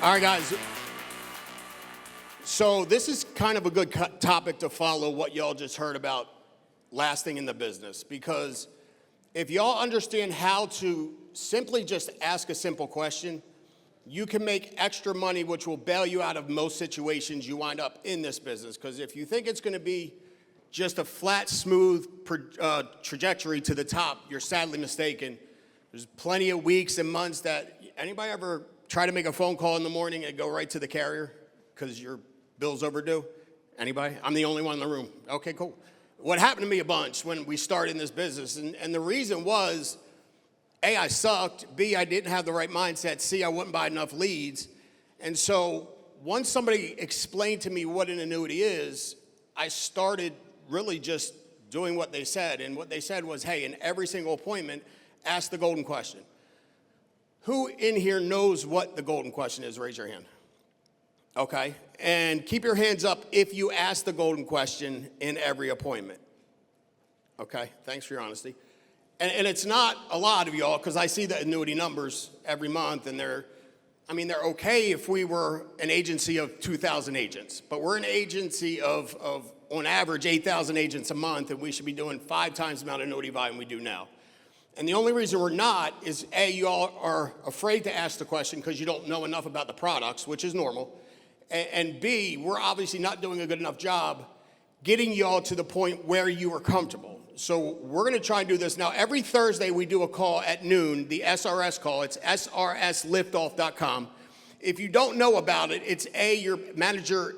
All right, guys. So this is kind of a good topic to follow what y'all just heard about lasting in the business, because if y'all understand how to simply just ask a simple question, you can make extra money, which will bail you out of most situations you wind up in this business. Because if you think it's going to be just a flat, smooth trajectory to the top, you're sadly mistaken. There's plenty of weeks and months that, anybody ever try to make a phone call in the morning and go right to the carrier because your bill's overdue? Anybody? I'm the only one in the room. Okay, cool. What happened to me a bunch when we started in this business, and the reason was, A, I sucked, B, I didn't have the right mindset, C, I wouldn't buy enough leads. And so once somebody explained to me what an annuity is, I started really just doing what they said. And what they said was, hey, in every single appointment, ask the golden question. Who in here knows what the golden question is? Raise your hand. Okay, and keep your hands up if you ask the golden question in every appointment. Okay, thanks for your honesty. And it's not a lot of y'all, because I see the annuity numbers every month, and they're okay if we were an agency of 2,000 agents, but we're an agency of on average, 8,000 agents a month, and we should be doing 5 times the amount of annuity volume we do now. And the only reason we're not is, A, you all are afraid to ask the question because you don't know enough about the products, which is normal. And B, we're obviously not doing a good enough job getting y'all to the point where you are comfortable. So we're gonna try and do this. Now, every Thursday we do a call at noon, the SRS call. It's srsliftoff.com. If you don't know about it, it's A, your manager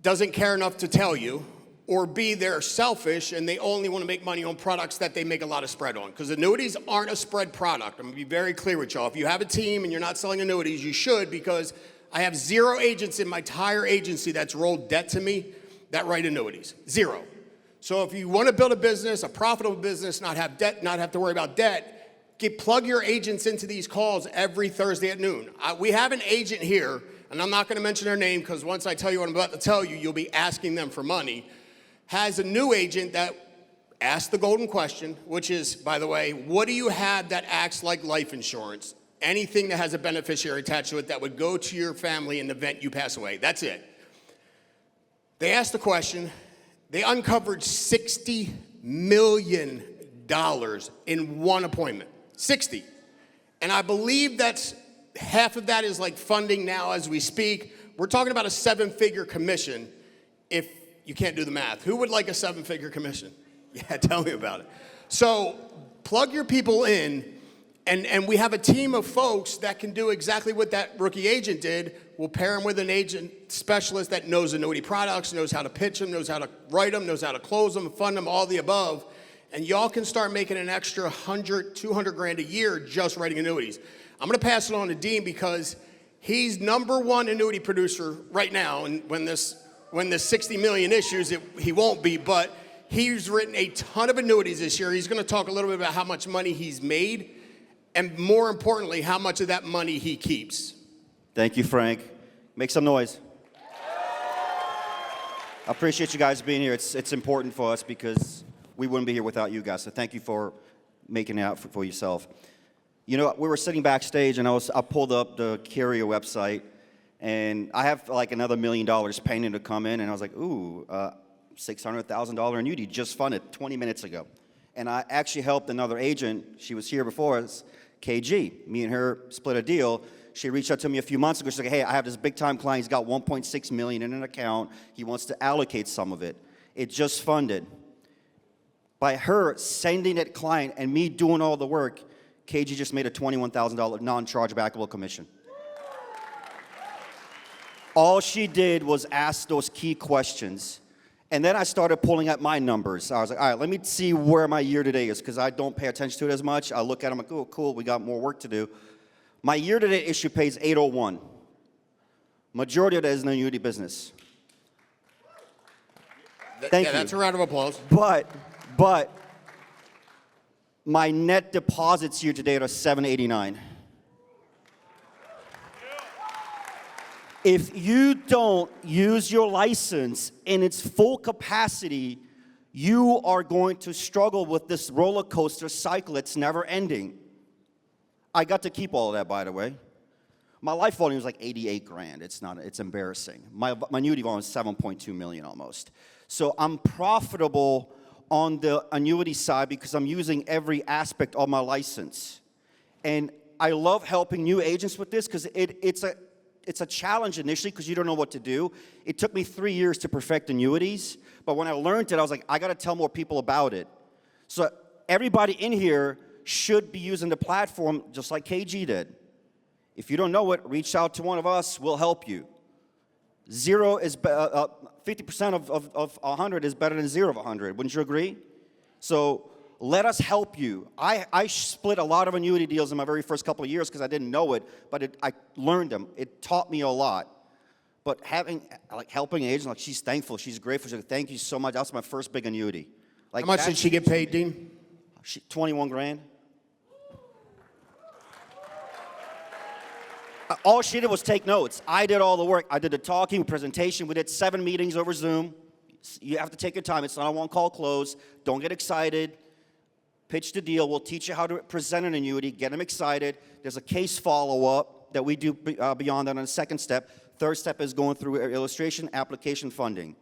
doesn't care enough to tell you, or B, they're selfish and they only want to make money on products that they make a lot of spread on. Because annuities aren't a spread product. I'm going to be very clear with y'all. If you have a team and you're not selling annuities, you should, because I have 0 agents in my entire agency that's rolled debt to me that write annuities. 0. So if you want to build a business, a profitable business, not have debt, not have to worry about debt, plug your agents into these calls every Thursday at noon. We have an agent here, and I'm not going to mention their name because once I tell you what I'm about to tell you, you'll be asking them for money. Has a new agent that asks the golden question, which is, by the way, what do you have that acts like life insurance? Anything that has a beneficiary attached to it that would go to your family in the event you pass away. That's it. They asked the question. They uncovered $60 million in one appointment. 60. And I believe that's half of that is like funding now as we speak. We're talking about a 7-figure commission if you can't do the math. Who would like a 7-figure commission? Yeah, tell me about it. So plug your people in, and we have a team of folks that can do exactly what that rookie agent did. We'll pair them with an agent specialist that knows annuity products, knows how to pitch them, knows how to write them, knows how to close them, fund them, all the above. And y'all can start making an extra 100, 200 grand a year just writing annuities. I'm gonna pass it on to Dean because he's #1 annuity producer right now, and when this 60 million issues, he won't be, but he's written a ton of annuities this year. He's gonna talk a little bit about how much money he's made, and more importantly, how much of that money he keeps. Thank you, Frank. Make some noise. I appreciate you guys being here. It's important for us because we wouldn't be here without you guys, so thank you for making it out for yourself. You know, we were sitting backstage, and I pulled up the carrier website, and I have like another $1 million pending to come in, and I was like, ooh, $600,000 annuity just funded 20 minutes ago. And I actually helped another agent. She was here before us, KG. Me and her split a deal. She reached out to me a few months ago. She's like, hey, I have this big time client. He's got $1.6 million in an account. He wants to allocate some of it. It just funded. By her sending that client and me doing all the work, KG just made a $21,000 non-chargebackable commission. All she did was ask those key questions. And then I started pulling up my numbers. I was like, all right, let me see where my year-to-date is, because I don't pay attention to it as much. I look at them like, oh, cool, we got more work to do. My year-to-date issue pays 801. Majority of that is in the annuity business. Thank you. That's a round of applause. But my net deposits year-to-date are 789. If you don't use your license in its full capacity, you are going to struggle with this roller coaster cycle. It's never ending. I got to keep all of that, by the way. My life volume is like 88 grand. It's embarrassing. My annuity volume is 7.2 million almost. So I'm profitable on the annuity side because I'm using every aspect of my license. And I love helping new agents with this because it's a challenge initially because you don't know what to do. It took me 3 years to perfect annuities, but when I learned it, I was like, I got to tell more people about it. So everybody in here should be using the platform just like KG did. If you don't know it, reach out to one of us. We'll help you. 50% of 100 is better than 0 of 100. Wouldn't you agree? So let us help you. I split a lot of annuity deals in my very first couple of years because I didn't know it, but I learned them. It taught me a lot. But helping an agent, like she's thankful, she's grateful. She's like, thank you so much. That was my first big annuity. Like, how much did she get paid, Dean? 21 grand. All she did was take notes. I did all the work. I did the talking, presentation. We did 7 meetings over Zoom. You have to take your time. It's not a one-call close. Don't get excited. Pitch the deal. We'll teach you how to present an annuity. Get them excited. There's a case follow-up that we do beyond that on the second step. Third step is going through illustration, application, funding.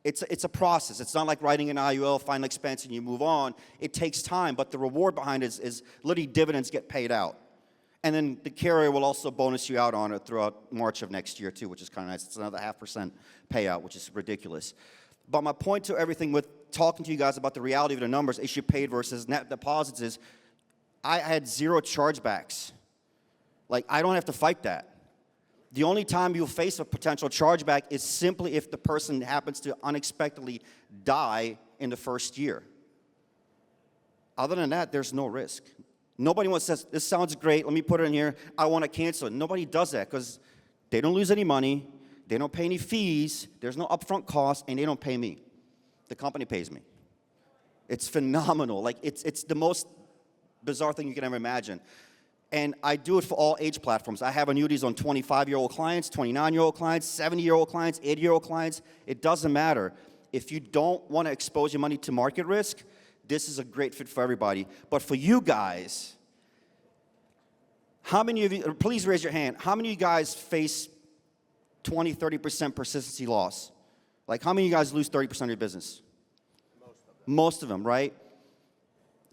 It's a process. It's not like writing an IUL, final expense, and you move on. It takes time, but the reward behind it is literally dividends get paid out. And then the carrier will also bonus you out on it throughout March of next year, too, which is kind of nice. It's another 0.5% payout, which is ridiculous. But my point to everything with talking to you guys about the reality of the numbers, issue paid versus net deposits, is I had 0 chargebacks. Like, I don't have to fight that. The only time you'll face a potential chargeback is simply if the person happens to unexpectedly die in the first year. Other than that, there's no risk. Nobody wants to say, this sounds great, let me put it in here, I want to cancel it. Nobody does that because they don't lose any money, they don't pay any fees, there's no upfront cost, and they don't pay me. The company pays me. It's phenomenal. Like, it's the most bizarre thing you can ever imagine. And I do it for all age platforms. I have annuities on 25-year-old clients, 29-year-old clients, 70-year-old clients, 80-year-old clients. It doesn't matter. If you don't want to expose your money to market risk, this is a great fit for everybody. But for you guys, how many of you, please raise your hand, how many of you guys face 20, 30% persistency loss? Like, how many of you guys lose 30% of your business? Most of them, right?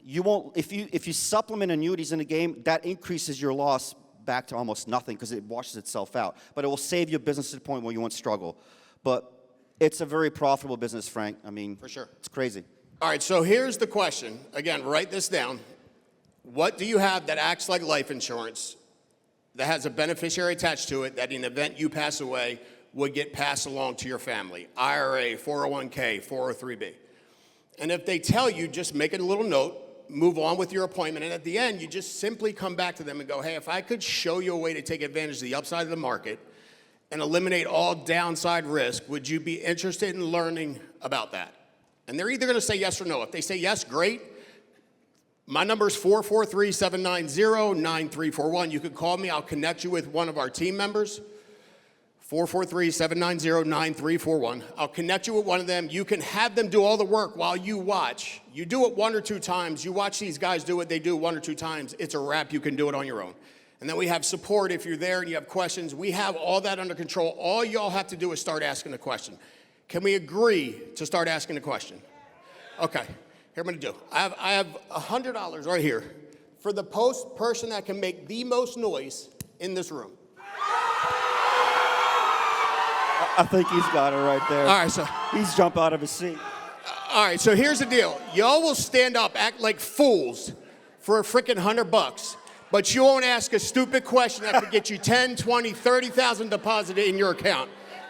You won't, if you supplement annuities in the game, that increases your loss back to almost nothing because it washes itself out. But it will save your business to the point where you won't struggle. But it's a very profitable business, Frank. I mean, for sure. It's crazy. All right, so here's the question. Again, write this down. What do you have that acts like life insurance, that has a beneficiary attached to it, that in the event you pass away would get passed along to your family? IRA, 401k, 403b. And if they tell you, just make it a little note, move on with your appointment, and at the end, you just simply come back to them and go, hey, if I could show you a way to take advantage of the upside of the market and eliminate all downside risk, would you be interested in learning about that? And they're either going to say yes or no. If they say yes, great. My number is 443-790-9341. You can call me. I'll connect you with one of our team members. 443-790-9341. I'll connect you with one of them. You can have them do all the work while you watch. You do it 1 or 2 times. You watch these guys do what they do 1 or 2 times. It's a wrap. You can do it on your own. And then we have support if you're there and you have questions. We have all that under control. All y'all have to do is start asking the question. Can we agree to start asking the question? Okay, here I'm gonna do. I have $100 right here for the person that can make the most noise in this room. I think he's got it right there. All right, so he's jumped out of his seat. All right, so here's the deal. Y'all will stand up, act like fools for a freaking $100, but you won't ask a stupid question that could get you 10, 20, 30,000 deposited in your account.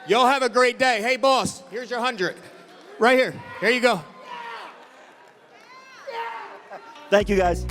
Y'all have a great day. Hey, boss, here's your 100. Right here. Here you go. Thank you, guys.